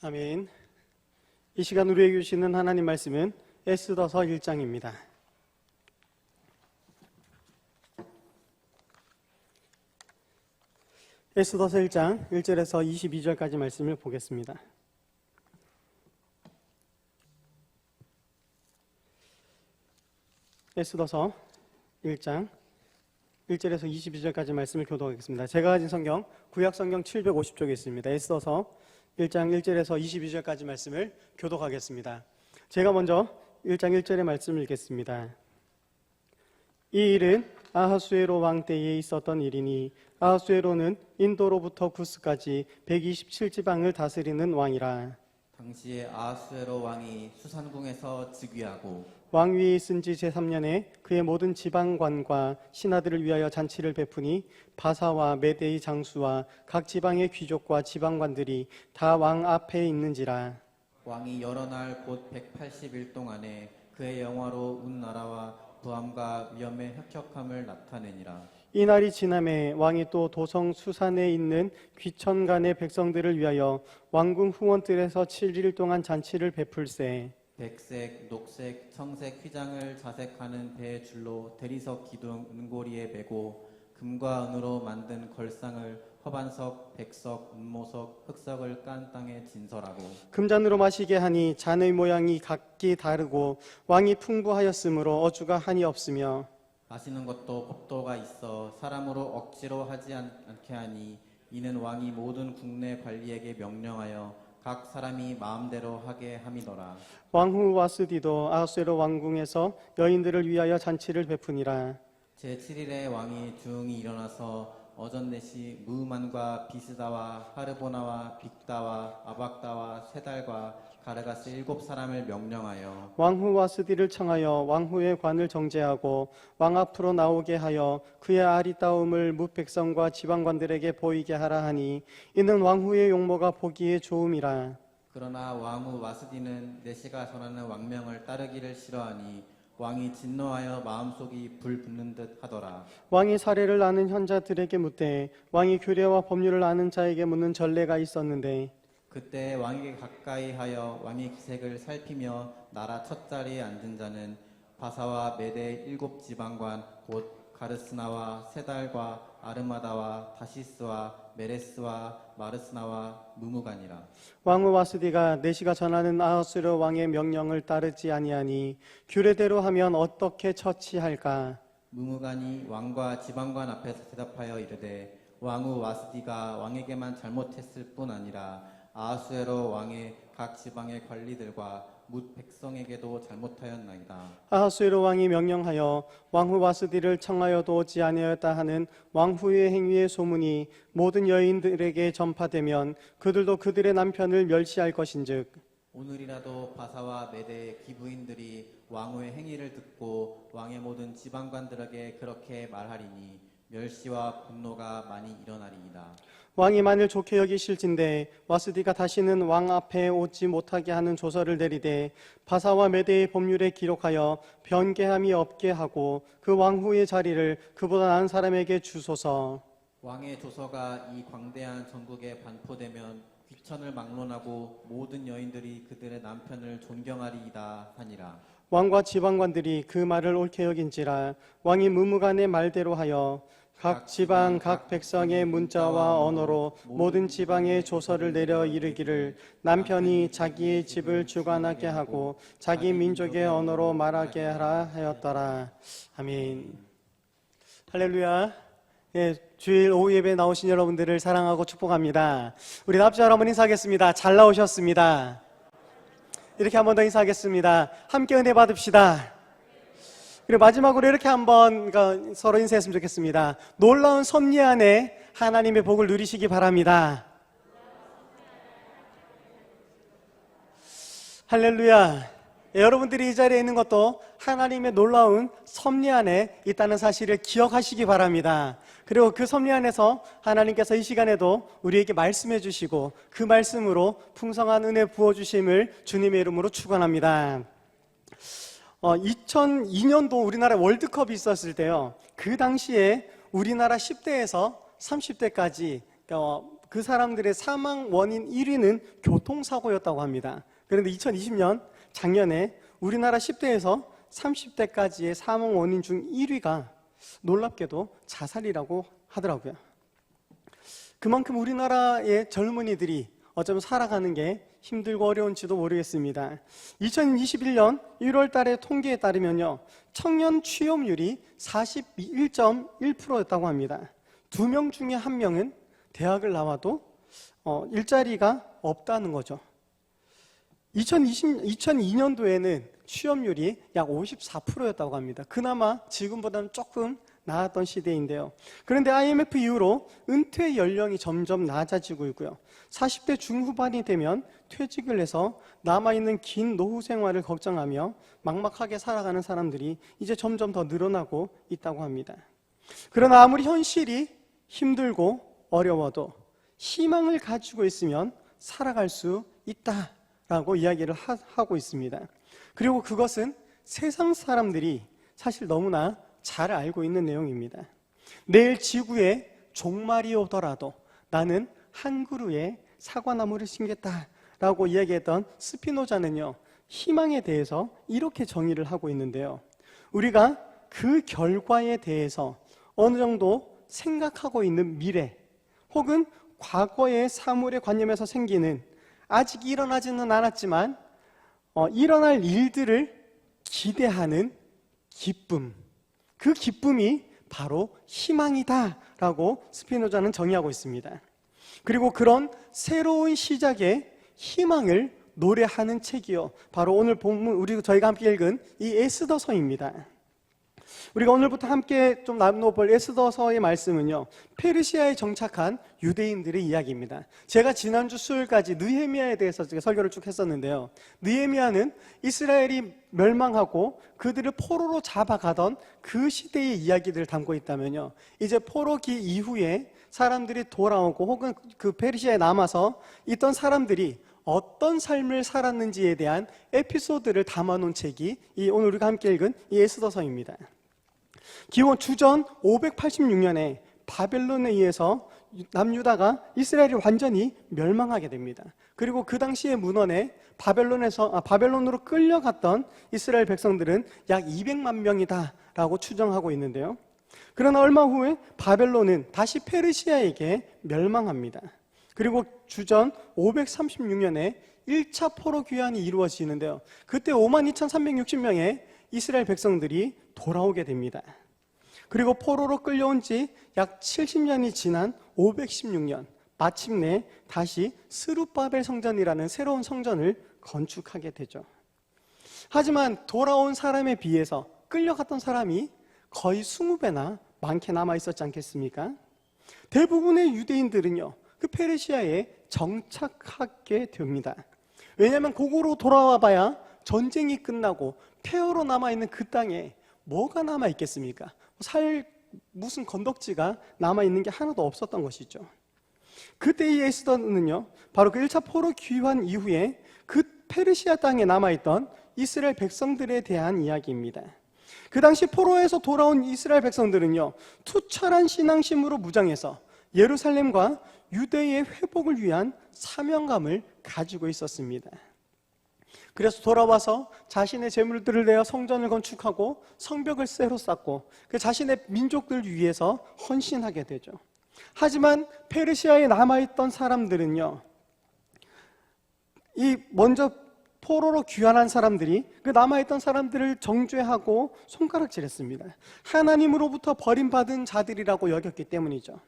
아멘. 이 시간 우리에게 주시는 하나님 말씀은 에스더서 1장입니다. 에스더서 1장 1절에서 22절까지 말씀을 보겠습니다. 에스더서 1장 1절에서 22절까지 말씀을 교독하겠습니다. 제가 가진 성경 구약 성경 750쪽에 있습니다. 에스더서 1장 1절에서 22절까지 말씀을 교독하겠습니다. 제가 먼저 1장 1절의 말씀을 읽겠습니다. 이 일은 아하수에로 왕 때에 있었던 일이니 아하수에로는 인도로부터 구스까지 127지방을 다스리는 왕이라. 당시에 아하수에로 왕이 수산궁에서 즉위하고 왕위에 있은 지 제3년에 그의 모든 지방관과 신하들을 위하여 잔치를 베푸니 바사와 메대의 장수와 각 지방의 귀족과 지방관들이 다 왕 앞에 있는지라. 왕이 여러 날 곧 180일 동안에 그의 영화로 온 나라와 부함과 위엄의 혁혁함을 나타내니라. 이 날이 지남에 왕이 또 도성 수산에 있는 귀천간의 백성들을 위하여 왕궁 후원들에서 7일 동안 잔치를 베풀세. 백색, 녹색, 청색 휘장을 자색하는 배의 줄로 대리석 기둥 은고리에 메고 금과 은으로 만든 걸상을 허반석, 백석, 은모석, 흑석을 깐 땅에 진설하고 금잔으로 마시게 하니 잔의 모양이 각기 다르고 왕이 풍부하였으므로 어주가 한이 없으며 마시는 것도 법도가 있어 사람으로 억지로 하지 않게 하니 이는 왕이 모든 국내 관리에게 명령하여 각 사람이 마음대로 하게 함이더라. 왕후 와스디도 아하수에로 왕궁에서 여인들을 위하여 잔치를 베푸니라. 제7일에 왕이 중이 일어나서 어전넷이 무만과 비스다와 하르보나와 빅다와 아박다와 세달과 가르가스 7사람을 명령하여 왕후 와스디를 청하여 왕후의 관을 정제하고 왕 앞으로 나오게 하여 그의 아리따움을 뭇 백성과 지방관들에게 보이게 하라 하니 이는 왕후의 용모가 보기에 좋음이라. 그러나 왕후 와스디는 내시가 전하는 왕명을 따르기를 싫어하니 왕이 진노하여 마음속이 불붙는 듯 하더라. 왕이 사례를 아는 현자들에게 묻되 왕이 규례와 법률을 아는 자에게 묻는 전례가 있었는데 그때 왕에게 가까이 하여 왕의 기색을 살피며 나라 첫 자리에 앉은 자는 바사와 메대 7지방관 곧 가르스나와 세달과 아르마다와 다시스와 메레스와 마르스나와 무무간이라. 왕후 와스디가 내시가 전하는 아하수에로 왕의 명령을 따르지 아니하니 규례대로 하면 어떻게 처치할까? 무무간이 왕과 지방관 앞에서 대답하여 이르되 왕후 와스디가 왕에게만 잘못했을 뿐 아니라 아하수에로 왕의 각 지방의 관리들과 뭇 백성에게도 잘못하였나이다. 아하수에로 왕이 명령하여 왕후 와스디를 청하여도 오지 아니하였다 하는 왕후의 행위의 소문이 모든 여인들에게 전파되면 그들도 그들의 남편을 멸시할 것인즉 오늘이라도 바사와 메대의 기부인들이 왕후의 행위를 듣고 왕의 모든 지방관들에게 그렇게 말하리니 멸시와 분노가 많이 일어나리이다. 왕이 만일 좋게 여기실진데 와스디가 다시는 왕 앞에 오지 못하게 하는 조서를 내리되 바사와 메대의 법률에 기록하여 변개함이 없게 하고 그 왕후의 자리를 그보다 나은 사람에게 주소서. 왕의 조서가 이 광대한 전국에 반포되면 귀천을 막론하고 모든 여인들이 그들의 남편을 존경하리이다 하니라. 왕과 지방관들이 그 말을 옳게 여긴지라 왕이 무무간의 말대로 하여 각 지방 각 백성의 문자와 언어로 모든 지방에 조서를 내려 이르기를 남편이 자기의 집을 주관하게 하고 자기 민족의 언어로 말하게 하라 하였더라. 아멘. 할렐루야. 예, 주일 오후 예배에 나오신 여러분들을 사랑하고 축복합니다. 우리 납치 여러분 인사하겠습니다. 잘 나오셨습니다. 이렇게 한 번 더 인사하겠습니다. 함께 은혜 받읍시다. 그리고 마지막으로 이렇게 한번 서로 인사했으면 좋겠습니다. 놀라운 섭리 안에 하나님의 복을 누리시기 바랍니다. 할렐루야. 여러분들이 이 자리에 있는 것도 하나님의 놀라운 섭리 안에 있다는 사실을 기억하시기 바랍니다. 그리고 그 섭리 안에서 하나님께서 이 시간에도 우리에게 말씀해 주시고 그 말씀으로 풍성한 은혜 부어주심을 주님의 이름으로 축원합니다. 2002년도 우리나라 월드컵이 있었을 때요, 그 당시에 우리나라 10대에서 30대까지 그 사람들의 사망 원인 1위는 교통사고였다고 합니다. 그런데 2020년 작년에 우리나라 10대에서 30대까지의 사망 원인 중 1위가 놀랍게도 자살이라고 하더라고요. 그만큼 우리나라의 젊은이들이 어쩌면 살아가는 게 힘들고 어려운지도 모르겠습니다. 2021년 1월 달의 통계에 따르면요, 청년 취업률이 41.1%였다고 합니다. 2명 중에 1명은 대학을 나와도 일자리가 없다는 거죠. 2002년도에는 취업률이 약 54%였다고 합니다. 그나마 지금보다는 조금 나았던 시대인데요. 그런데 IMF 이후로 은퇴 연령이 점점 낮아지고 있고요. 40대 중후반이 되면 퇴직을 해서 남아있는 긴 노후 생활을 걱정하며 막막하게 살아가는 사람들이 이제 점점 더 늘어나고 있다고 합니다. 그러나 아무리 현실이 힘들고 어려워도 희망을 가지고 있으면 살아갈 수 있다라고 이야기를 하고 있습니다. 그리고 그것은 세상 사람들이 사실 너무나 잘 알고 있는 내용입니다. 내일 지구에 종말이 오더라도 나는 한 그루의 사과나무를 심겠다라고 이야기했던 스피노자는요, 희망에 대해서 이렇게 정의를 하고 있는데요. 우리가 그 결과에 대해서 어느 정도 생각하고 있는 미래 혹은 과거의 사물의 관념에서 생기는 아직 일어나지는 않았지만 일어날 일들을 기대하는 기쁨, 그 기쁨이 바로 희망이다라고 스피노자는 정의하고 있습니다. 그리고 그런 새로운 시작의 희망을 노래하는 책이요, 바로 오늘 본문 저희가 함께 읽은 이 에스더서입니다. 우리가 오늘부터 함께 좀 나눠볼 에스더서의 말씀은요, 페르시아에 정착한 유대인들의 이야기입니다. 제가 지난주 수요일까지 느헤미야에 대해서 설교를 쭉 했었는데요, 느헤미야는 이스라엘이 멸망하고 그들을 포로로 잡아가던 그 시대의 이야기들을 담고 있다면요, 이제 포로기 이후에 사람들이 돌아오고 혹은 그 페르시아에 남아서 있던 사람들이 어떤 삶을 살았는지에 대한 에피소드를 담아놓은 책이 오늘 우리가 함께 읽은 이 에스더서입니다. 기원 주전 586년에 바벨론에 의해서 남유다가 이스라엘이 완전히 멸망하게 됩니다. 그리고 그 당시의 문헌에 바벨론으로 끌려갔던 이스라엘 백성들은 약 200만 명이다라고 추정하고 있는데요. 그러나 얼마 후에 바벨론은 다시 페르시아에게 멸망합니다. 그리고 주전 536년에 1차 포로 귀환이 이루어지는데요, 그때 52,360명의 이스라엘 백성들이 돌아오게 됩니다. 그리고 포로로 끌려온 지 약 70년이 지난 516년 마침내 다시 스룹바벨 성전이라는 새로운 성전을 건축하게 되죠. 하지만 돌아온 사람에 비해서 끌려갔던 사람이 거의 20배나 많게 남아있었지 않겠습니까? 대부분의 유대인들은요, 그 페르시아에 정착하게 됩니다. 왜냐하면 고국으로 돌아와 봐야 전쟁이 끝나고 폐허로 남아있는 그 땅에 뭐가 남아있겠습니까? 무슨 건덕지가 남아있는 게 하나도 없었던 것이죠. 그때 이 에스더는요, 바로 그 1차 포로 귀환 이후에 그 페르시아 땅에 남아있던 이스라엘 백성들에 대한 이야기입니다. 그 당시 포로에서 돌아온 이스라엘 백성들은요, 투철한 신앙심으로 무장해서 예루살렘과 유대의 회복을 위한 사명감을 가지고 있었습니다. 그래서 돌아와서 자신의 재물들을 내어 성전을 건축하고 성벽을 새로 쌓고 그 자신의 민족들을 위해서 헌신하게 되죠. 하지만 페르시아에 남아있던 사람들은요, 먼저 포로로 귀환한 사람들이 그 남아있던 사람들을 정죄하고 손가락질했습니다. 하나님으로부터 버림받은 자들이라고 여겼기 때문이죠.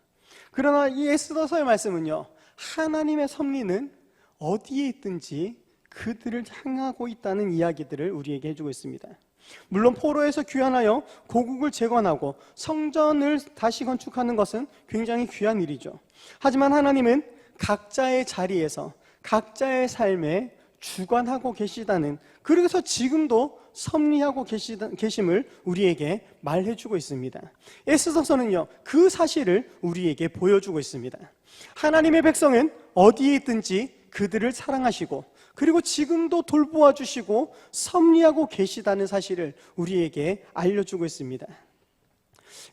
그러나 이 에스더서의 말씀은요, 하나님의 섭리는 어디에 있든지 그들을 향하고 있다는 이야기들을 우리에게 해주고 있습니다. 물론 포로에서 귀환하여 고국을 재건하고 성전을 다시 건축하는 것은 굉장히 귀한 일이죠. 하지만 하나님은 각자의 자리에서 각자의 삶에 주관하고 계시다는, 그래서 지금도 섭리하고 계심을 우리에게 말해주고 있습니다. 에스더서는요, 그 사실을 우리에게 보여주고 있습니다. 하나님의 백성은 어디에 있든지 그들을 사랑하시고 그리고 지금도 돌보아 주시고 섭리하고 계시다는 사실을 우리에게 알려주고 있습니다.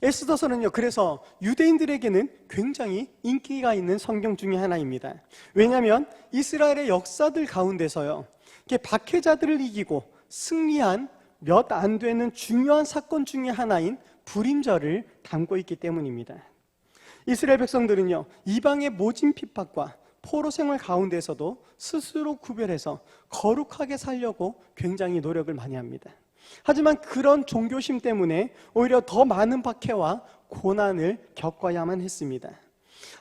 에스더서는요, 그래서 유대인들에게는 굉장히 인기가 있는 성경 중에 하나입니다. 왜냐하면 이스라엘의 역사들 가운데서요, 이렇게 박해자들을 이기고 승리한 몇 안 되는 중요한 사건 중에 하나인 불임절을 담고 있기 때문입니다. 이스라엘 백성들은요, 이방의 모진 핍박과 포로 생활 가운데서도 스스로 구별해서 거룩하게 살려고 굉장히 노력을 많이 합니다. 하지만 그런 종교심 때문에 오히려 더 많은 박해와 고난을 겪어야만 했습니다.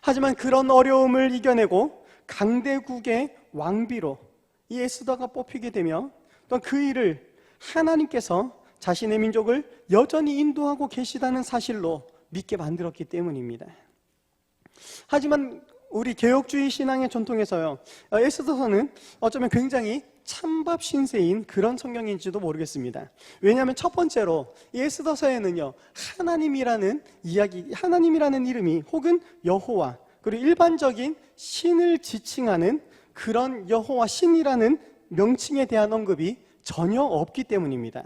하지만 그런 어려움을 이겨내고 강대국의 왕비로 이 에스더가 뽑히게 되며 또 그 일을 하나님께서 자신의 민족을 여전히 인도하고 계시다는 사실로 믿게 만들었기 때문입니다. 하지만 우리 개혁주의 신앙의 전통에서요, 에스더서는 어쩌면 굉장히 찬밥 신세인 그런 성경인지도 모르겠습니다. 왜냐하면 첫 번째로 이 에스더서에는요, 하나님이라는 이야기, 하나님이라는 이름이 혹은 여호와, 그리고 일반적인 신을 지칭하는 그런 여호와 신이라는 명칭에 대한 언급이 전혀 없기 때문입니다.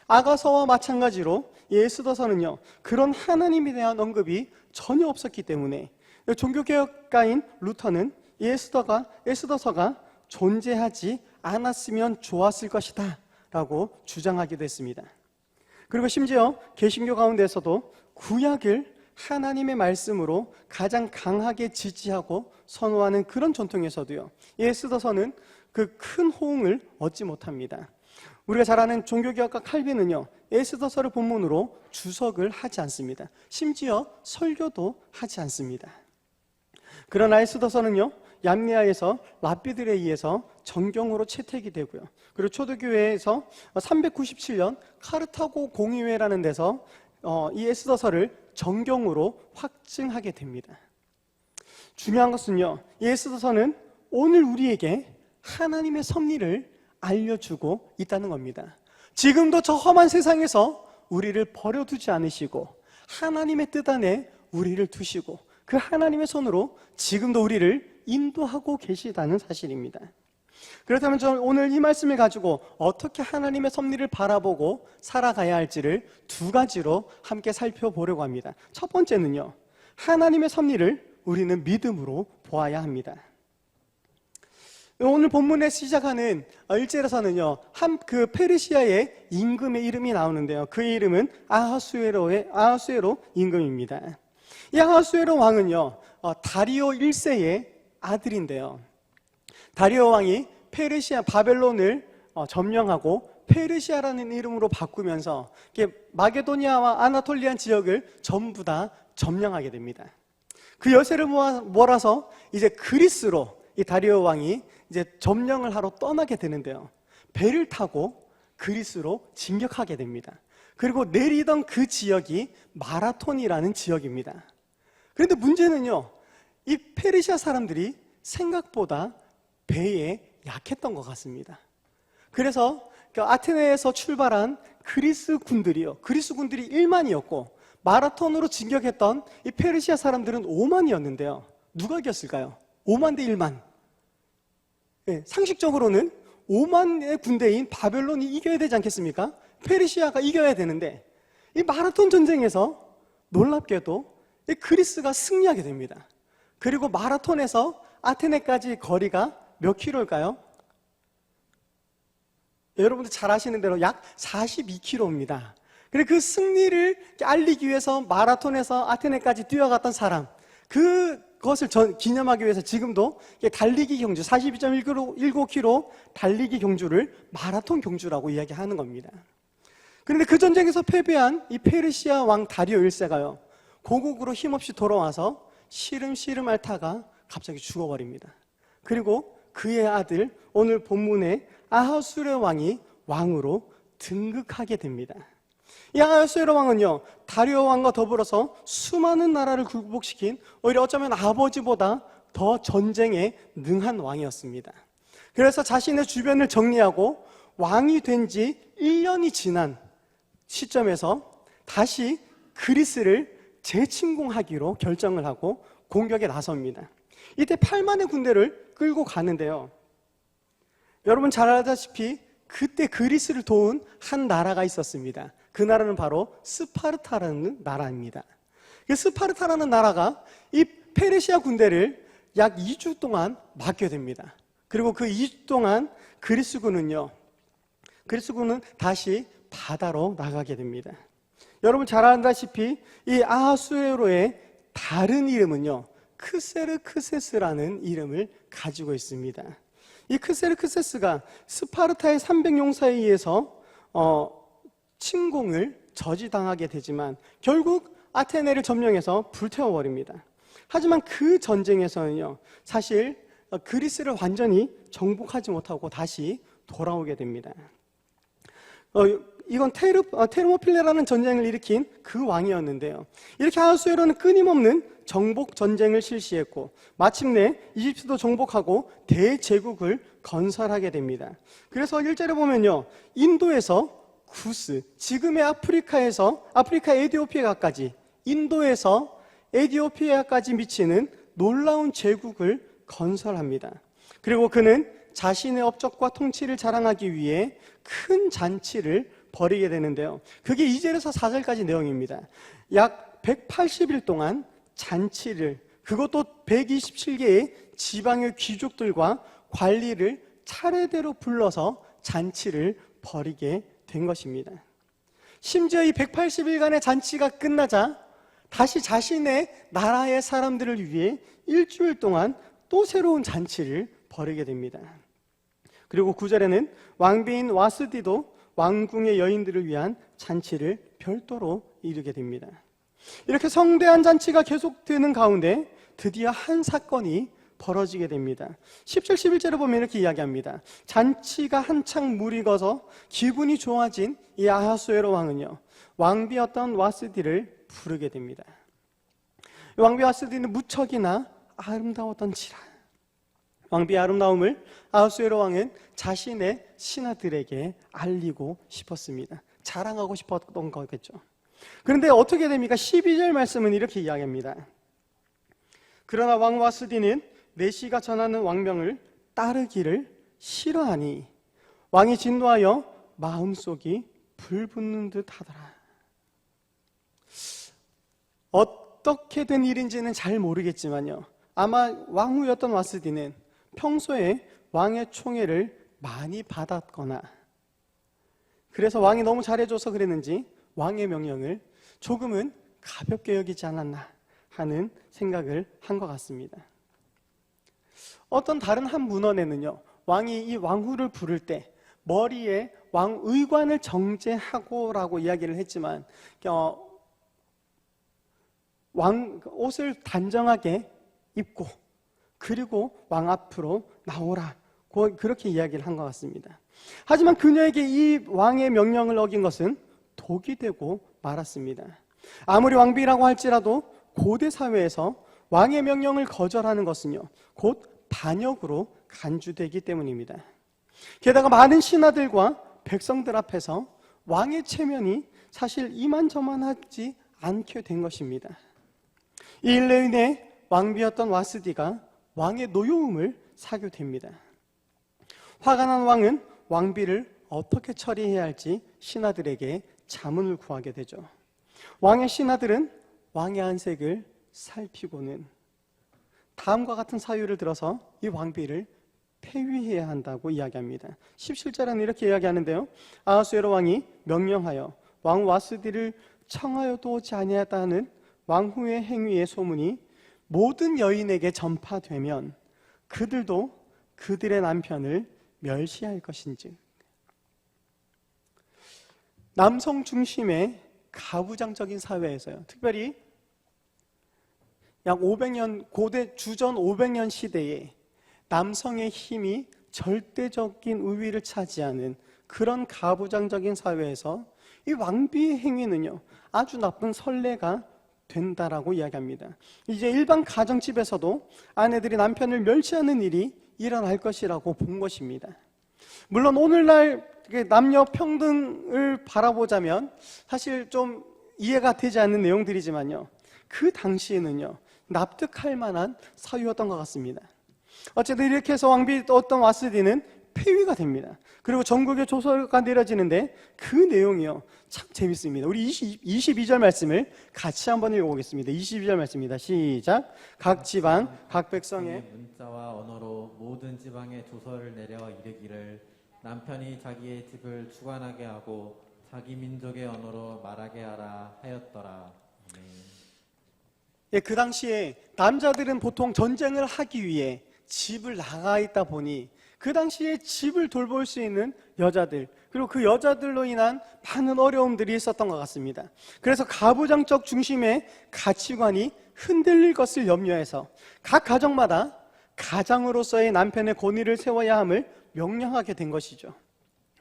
아가서와 마찬가지로 이 에스더서는요, 그런 하나님에 대한 언급이 전혀 없었기 때문에 종교개혁가인 루터는 이 에스더서가 존재하지 않았으면 좋았을 것이다 라고 주장하기도 했습니다. 그리고 심지어 개신교 가운데서도 구약을 하나님의 말씀으로 가장 강하게 지지하고 선호하는 그런 전통에서도요, 이 에스더서는 그 큰 호응을 얻지 못합니다. 우리가 잘 아는 종교개혁가 칼빈은요, 에스더서를 본문으로 주석을 하지 않습니다. 심지어 설교도 하지 않습니다. 그러나 에스더서는요, 얌리아에서 랍비들에 의해서 정경으로 채택이 되고요, 그리고 초대교회에서 397년 카르타고 공의회라는 데서 이 에스더서를 정경으로 확증하게 됩니다. 중요한 것은요, 이 에스더서는 오늘 우리에게 하나님의 섭리를 알려주고 있다는 겁니다. 지금도 저 험한 세상에서 우리를 버려두지 않으시고 하나님의 뜻 안에 우리를 두시고 그 하나님의 손으로 지금도 우리를 인도하고 계시다는 사실입니다. 그렇다면 저는 오늘 이 말씀을 가지고 어떻게 하나님의 섭리를 바라보고 살아가야 할지를 두 가지로 함께 살펴보려고 합니다. 첫 번째는요, 하나님의 섭리를 우리는 믿음으로 보아야 합니다. 오늘 본문에 시작하는 1절에서는요, 그 페르시아의 임금의 이름이 나오는데요, 그 이름은 아하수에로 임금입니다. 이 아하수에로 왕은요, 다리오 1세의 아들인데요, 다리오 왕이 페르시아 바벨론을 점령하고 페르시아라는 이름으로 바꾸면서 마게도니아와 아나톨리안 지역을 전부 다 점령하게 됩니다. 그 여세를 몰아서 이제 그리스로 이 다리오 왕이 이제 점령을 하러 떠나게 되는데요, 배를 타고 그리스로 진격하게 됩니다. 그리고 내리던 그 지역이 마라톤이라는 지역입니다. 그런데 문제는요, 이 페르시아 사람들이 생각보다 배에 약했던 것 같습니다. 그래서 아테네에서 출발한 그리스 군들이 1만이었고 마라톤으로 진격했던 이 페르시아 사람들은 5만이었는데요 누가 이겼을까요? 5만 대 1만. 네, 상식적으로는 5만의 군대인 바벨론이 이겨야 되지 않겠습니까? 페르시아가 이겨야 되는데 이 마라톤 전쟁에서 놀랍게도 그리스가 승리하게 됩니다. 그리고 마라톤에서 아테네까지 거리가 몇 킬로일까요? 여러분들 잘 아시는 대로 약 42킬로입니다. 그리고 그 승리를 알리기 위해서 마라톤에서 아테네까지 뛰어갔던 사람, 그것을 기념하기 위해서 지금도 달리기 경주, 42.19km 달리기 경주를 마라톤 경주라고 이야기하는 겁니다. 그런데 그 전쟁에서 패배한 이 페르시아 왕 다리오 1세가요, 고국으로 힘없이 돌아와서 시름시름 앓다가 갑자기 죽어버립니다. 그리고 그의 아들, 오늘 본문의 아하수에로 왕이 왕으로 등극하게 됩니다. 이 아하수에로 왕은요, 다리오 왕과 더불어서 수많은 나라를 굴복시킨, 오히려 어쩌면 아버지보다 더 전쟁에 능한 왕이었습니다. 그래서 자신의 주변을 정리하고 왕이 된 지 1년이 지난 시점에서 다시 그리스를 재침공하기로 결정을 하고 공격에 나섭니다. 이때 8만의 군대를 끌고 가는데요, 여러분 잘 알다시피 그때 그리스를 도운 한 나라가 있었습니다. 그 나라는 바로 스파르타라는 나라입니다. 그 스파르타라는 나라가 이 페르시아 군대를 약 2주 동안 막게 됩니다. 그리고 그 2주 동안 그리스군은 다시 바다로 나가게 됩니다. 여러분 잘 알다시피 이 아하수에로의 다른 이름은요, 크세르크세스라는 이름을 가지고 있습니다. 이 크세르크세스가 스파르타의 300용사에 의해서 침공을 저지당하게 되지만 결국 아테네를 점령해서 불태워버립니다. 하지만 그 전쟁에서는요, 사실 그리스를 완전히 정복하지 못하고 다시 돌아오게 됩니다. 이건 테르모필레라는 전쟁을 일으킨 그 왕이었는데요. 이렇게 아하수에로는 끊임없는 정복 전쟁을 실시했고 마침내 이집트도 정복하고 대제국을 건설하게 됩니다. 그래서 1절에 보면요, 인도에서 구스, 지금의 아프리카 에티오피아까지, 인도에서 에티오피아까지 미치는 놀라운 제국을 건설합니다. 그리고 그는 자신의 업적과 통치를 자랑하기 위해 큰 잔치를 벌이게 되는데요. 그게 2절에서 4절까지 내용입니다. 약 180일 동안 잔치를, 그것도 127개의 지방의 귀족들과 관리를 차례대로 불러서 잔치를 벌이게 된 것입니다. 심지어 이 180일간의 잔치가 끝나자 다시 자신의 나라의 사람들을 위해 일주일 동안 또 새로운 잔치를 벌이게 됩니다. 그리고 9절에는 왕비인 와스디도 왕궁의 여인들을 위한 잔치를 별도로 이루게 됩니다. 이렇게 성대한 잔치가 계속되는 가운데 드디어 한 사건이 벌어지게 됩니다. 10절 11절을 보면 이렇게 이야기합니다. 잔치가 한창 무르익어서 기분이 좋아진 이 아하수에로 왕은요, 왕비였던 와스디를 부르게 됩니다. 왕비 와스디는 무척이나 아름다웠던지라. 왕비의 아름다움을 아하수에로 왕은 자신의 신하들에게 알리고 싶었습니다. 자랑하고 싶었던 거겠죠. 그런데 어떻게 됩니까? 12절 말씀은 이렇게 이야기합니다. 그러나 왕 와스디는 내시가 전하는 왕명을 따르기를 싫어하니 왕이 진노하여 마음속이 불붙는 듯 하더라. 어떻게 된 일인지는 잘 모르겠지만요, 아마 왕후였던 와스디는 평소에 왕의 총애를 많이 받았거나, 그래서 왕이 너무 잘해줘서 그랬는지 왕의 명령을 조금은 가볍게 여기지 않았나 하는 생각을 한 것 같습니다. 어떤 다른 한 문헌에는요, 왕이 이 왕후를 부를 때 머리에 왕의관을 정제하고라고 이야기를 했지만 왕 옷을 단정하게 입고 그리고 왕 앞으로 나오라, 그렇게 이야기를 한 것 같습니다. 하지만 그녀에게 이 왕의 명령을 어긴 것은 독이 되고 말았습니다. 아무리 왕비라고 할지라도 고대 사회에서 왕의 명령을 거절하는 것은요, 곧 반역으로 간주되기 때문입니다. 게다가 많은 신하들과 백성들 앞에서 왕의 체면이 사실 이만저만하지 않게 된 것입니다. 이 일로 인해 왕비였던 와스디가 왕의 노여움을 사게 됩니다. 화가 난 왕은 왕비를 어떻게 처리해야 할지 신하들에게 자문을 구하게 되죠. 왕의 신하들은 왕의 안색을 살피고는 다음과 같은 사유를 들어서 이 왕비를 폐위해야 한다고 이야기합니다. 17절에는 이렇게 이야기하는데요, 아하수에로 왕이 명령하여 왕 와스디를 청하여도 오지 아니하였다는 왕후의 행위의 소문이 모든 여인에게 전파되면 그들도 그들의 남편을 멸시할 것인지. 남성 중심의 가부장적인 사회에서요, 특별히 약 500년, 고대 주전 500년 시대에 남성의 힘이 절대적인 우위를 차지하는 그런 가부장적인 사회에서 이 왕비의 행위는요, 아주 나쁜 선례가 된다라고 이야기합니다. 이제 일반 가정집에서도 아내들이 남편을 멸시하는 일이 일어날 것이라고 본 것입니다. 물론 오늘날 남녀 평등을 바라보자면 사실 좀 이해가 되지 않는 내용들이지만요, 그 당시에는요, 납득할 만한 사유였던 것 같습니다. 어쨌든 이렇게 해서 왕비 어떤 와스디는 폐위가 됩니다. 그리고 전국에 조서가 내려지는데 그 내용이요, 참 재밌습니다. 우리 22절 말씀을 같이 한번 읽어보겠습니다. 22절 말씀입니다. 시작. 각 지방, 각 백성의 문자와 언어로 모든 지방에 조서를 내려 이르기를 남편이 자기의 집을 주관하게 하고 자기 민족의 언어로 말하게 하라 하였더라. 예, 그 당시에 남자들은 보통 전쟁을 하기 위해 집을 나가 있다 보니 그 당시에 집을 돌볼 수 있는 여자들, 그리고 그 여자들로 인한 많은 어려움들이 있었던 것 같습니다. 그래서 가부장적 중심의 가치관이 흔들릴 것을 염려해서 각 가정마다 가장으로서의 남편의 권위를 세워야 함을 명령하게 된 것이죠.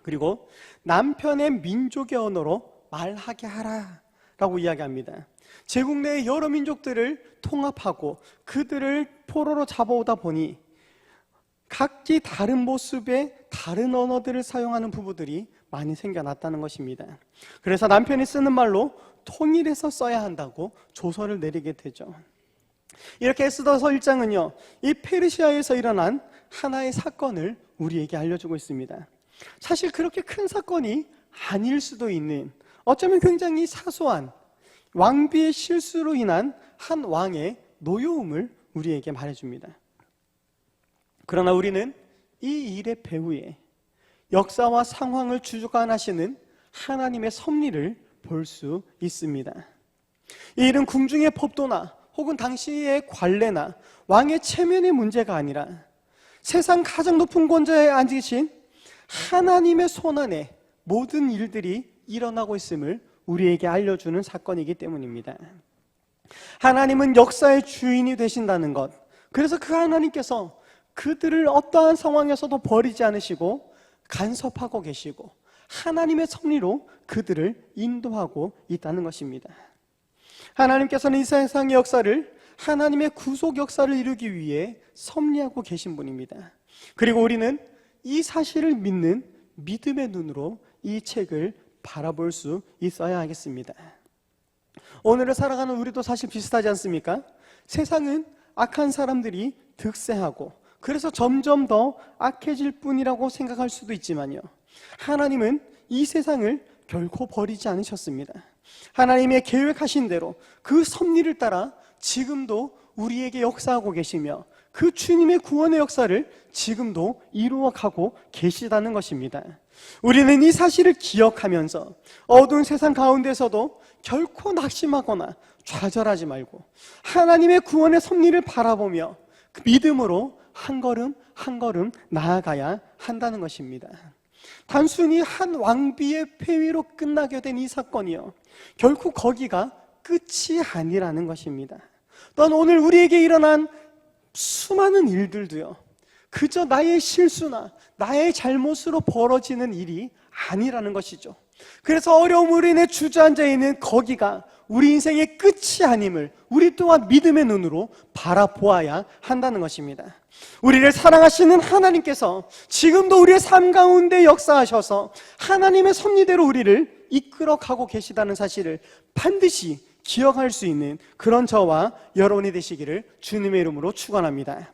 그리고 남편의 민족의 언어로 말하게 하라 라고 이야기합니다. 제국 내의 여러 민족들을 통합하고 그들을 포로로 잡아오다 보니 각기 다른 모습의 다른 언어들을 사용하는 부부들이 많이 생겨났다는 것입니다. 그래서 남편이 쓰는 말로 통일해서 써야 한다고 조서를 내리게 되죠. 이렇게 에스더서 1장은요, 이 페르시아에서 일어난 하나의 사건을 우리에게 알려주고 있습니다. 사실 그렇게 큰 사건이 아닐 수도 있는, 어쩌면 굉장히 사소한 왕비의 실수로 인한 한 왕의 노여움을 우리에게 말해줍니다. 그러나 우리는 이 일의 배후에 역사와 상황을 주관하시는 하나님의 섭리를 볼 수 있습니다. 이 일은 궁중의 법도나 혹은 당시의 관례나 왕의 체면의 문제가 아니라 세상 가장 높은 권좌에 앉으신 하나님의 손안에 모든 일들이 일어나고 있음을 우리에게 알려주는 사건이기 때문입니다. 하나님은 역사의 주인이 되신다는 것, 그래서 그 하나님께서 그들을 어떠한 상황에서도 버리지 않으시고 간섭하고 계시고 하나님의 섭리로 그들을 인도하고 있다는 것입니다. 하나님께서는 이 세상의 역사를 하나님의 구속 역사를 이루기 위해 섭리하고 계신 분입니다. 그리고 우리는 이 사실을 믿는 믿음의 눈으로 이 책을 바라볼 수 있어야 하겠습니다. 오늘을 살아가는 우리도 사실 비슷하지 않습니까? 세상은 악한 사람들이 득세하고 그래서 점점 더 악해질 뿐이라고 생각할 수도 있지만요, 하나님은 이 세상을 결코 버리지 않으셨습니다. 하나님의 계획하신 대로 그 섭리를 따라 지금도 우리에게 역사하고 계시며 그 주님의 구원의 역사를 지금도 이루어가고 계시다는 것입니다. 우리는 이 사실을 기억하면서 어두운 세상 가운데서도 결코 낙심하거나 좌절하지 말고 하나님의 구원의 섭리를 바라보며 그 믿음으로 한 걸음 한 걸음 나아가야 한다는 것입니다. 단순히 한 왕비의 폐위로 끝나게 된 이 사건이요, 결코 거기가 끝이 아니라는 것입니다. 또한 오늘 우리에게 일어난 수많은 일들도요, 그저 나의 실수나 나의 잘못으로 벌어지는 일이 아니라는 것이죠. 그래서 어려움으로 인해 주저앉아 있는 거기가 우리 인생의 끝이 아님을 우리 또한 믿음의 눈으로 바라보아야 한다는 것입니다. 우리를 사랑하시는 하나님께서 지금도 우리의 삶 가운데 역사하셔서 하나님의 섭리대로 우리를 이끌어가고 계시다는 사실을 반드시 기억할 수 있는 그런 저와 여러분이 되시기를 주님의 이름으로 축원합니다.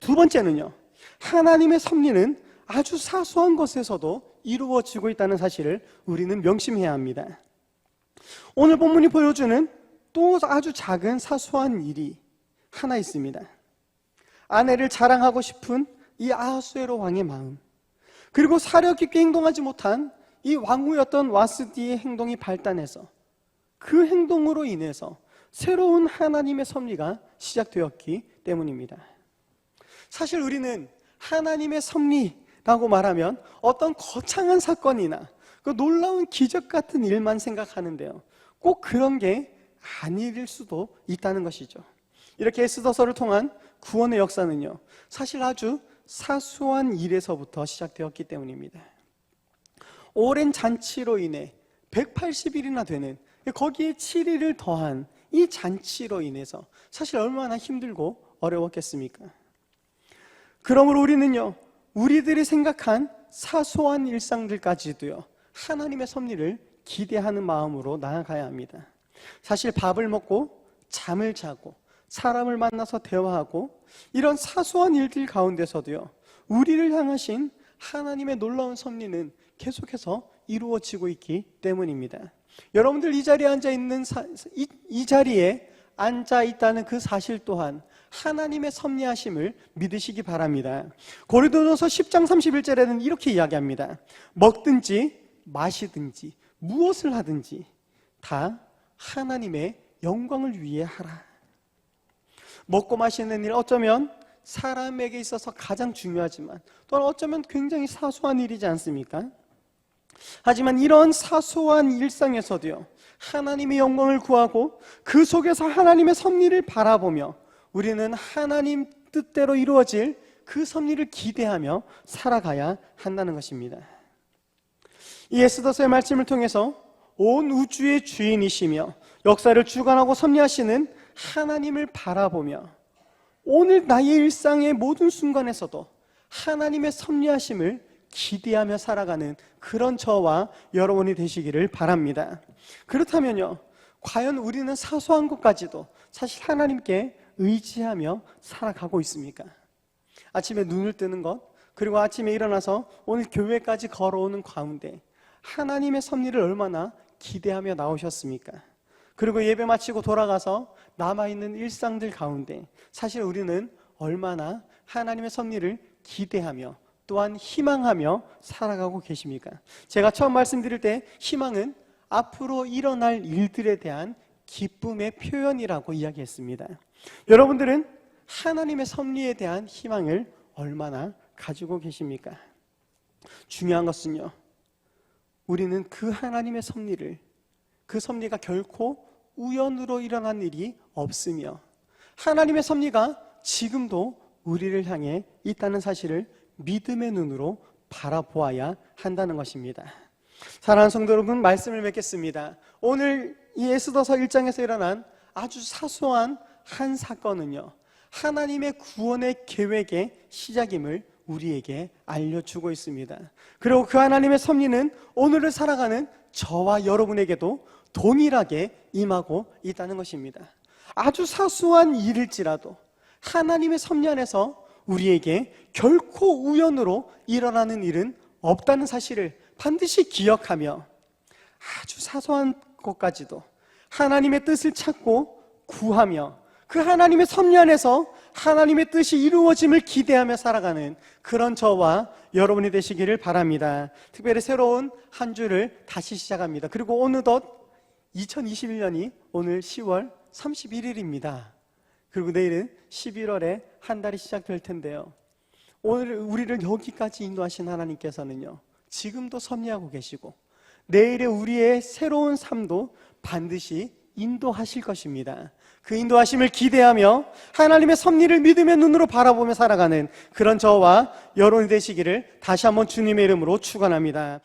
두 번째는요, 하나님의 섭리는 아주 사소한 것에서도 이루어지고 있다는 사실을 우리는 명심해야 합니다. 오늘 본문이 보여주는 또 아주 작은 사소한 일이 하나 있습니다. 아내를 자랑하고 싶은 이 아하수에로 왕의 마음, 그리고 사려 깊게 행동하지 못한 이 왕후였던 와스디의 행동이 발단해서 그 행동으로 인해서 새로운 하나님의 섭리가 시작되었기 때문입니다. 사실 우리는 하나님의 섭리라고 말하면 어떤 거창한 사건이나 그 놀라운 기적 같은 일만 생각하는데요, 꼭 그런 게 아닐 수도 있다는 것이죠. 이렇게 에스더서를 통한 구원의 역사는요, 사실 아주 사소한 일에서부터 시작되었기 때문입니다. 오랜 잔치로 인해 180일이나 되는, 거기에 7일을 더한 이 잔치로 인해서 사실 얼마나 힘들고 어려웠겠습니까? 그러므로 우리는요, 우리들이 생각한 사소한 일상들까지도요, 하나님의 섭리를 기대하는 마음으로 나아가야 합니다. 사실 밥을 먹고 잠을 자고 사람을 만나서 대화하고 이런 사소한 일들 가운데서도요, 우리를 향하신 하나님의 놀라운 섭리는 계속해서 이루어지고 있기 때문입니다. 여러분들 이 자리에 앉아 있는 이 자리에 앉아 있다는 그 사실 또한 하나님의 섭리하심을 믿으시기 바랍니다. 고린도전서 10장 31절에는 이렇게 이야기합니다. 먹든지 마시든지 무엇을 하든지 다 하나님의 영광을 위해 하라. 먹고 마시는 일 어쩌면 사람에게 있어서 가장 중요하지만 또한 어쩌면 굉장히 사소한 일이지 않습니까? 하지만 이런 사소한 일상에서도요, 하나님의 영광을 구하고 그 속에서 하나님의 섭리를 바라보며 우리는 하나님 뜻대로 이루어질 그 섭리를 기대하며 살아가야 한다는 것입니다. 이 에스더서의 말씀을 통해서 온 우주의 주인이시며 역사를 주관하고 섭리하시는 하나님을 바라보며 오늘 나의 일상의 모든 순간에서도 하나님의 섭리하심을 기대하며 살아가는 그런 저와 여러분이 되시기를 바랍니다. 그렇다면요, 과연 우리는 사소한 것까지도 사실 하나님께 의지하며 살아가고 있습니까? 아침에 눈을 뜨는 것, 그리고 아침에 일어나서 오늘 교회까지 걸어오는 가운데 하나님의 섭리를 얼마나 기대하며 나오셨습니까? 그리고 예배 마치고 돌아가서 남아있는 일상들 가운데 사실 우리는 얼마나 하나님의 섭리를 기대하며 또한 희망하며 살아가고 계십니까? 제가 처음 말씀드릴 때 희망은 앞으로 일어날 일들에 대한 기쁨의 표현이라고 이야기했습니다. 여러분들은 하나님의 섭리에 대한 희망을 얼마나 가지고 계십니까? 중요한 것은요, 우리는 그 하나님의 섭리를, 그 섭리가 결코 우연으로 일어난 일이 없으며 하나님의 섭리가 지금도 우리를 향해 있다는 사실을 믿음의 눈으로 바라보아야 한다는 것입니다. 사랑하는 성도 여러분, 말씀을 맺겠습니다. 오늘 이 에스더서 1장에서 일어난 아주 사소한 한 사건은요, 하나님의 구원의 계획의 시작임을 우리에게 알려주고 있습니다. 그리고 그 하나님의 섭리는 오늘을 살아가는 저와 여러분에게도 동일하게 임하고 있다는 것입니다. 아주 사소한 일일지라도 하나님의 섭리 안에서 우리에게 결코 우연으로 일어나는 일은 없다는 사실을 반드시 기억하며 아주 사소한 것까지도 하나님의 뜻을 찾고 구하며 그 하나님의 섭리 안에서 하나님의 뜻이 이루어짐을 기대하며 살아가는 그런 저와 여러분이 되시기를 바랍니다. 특별히 새로운 한 주를 다시 시작합니다. 그리고 어느덧 2021년이 오늘 10월 31일입니다. 그리고 내일은 11월에 한 달이 시작될 텐데요, 오늘 우리를 여기까지 인도하신 하나님께서는요, 지금도 섭리하고 계시고 내일의 우리의 새로운 삶도 반드시 인도하실 것입니다. 그 인도하심을 기대하며 하나님의 섭리를 믿음의 눈으로 바라보며 살아가는 그런 저와 여러분이 되시기를 다시 한번 주님의 이름으로 축원합니다.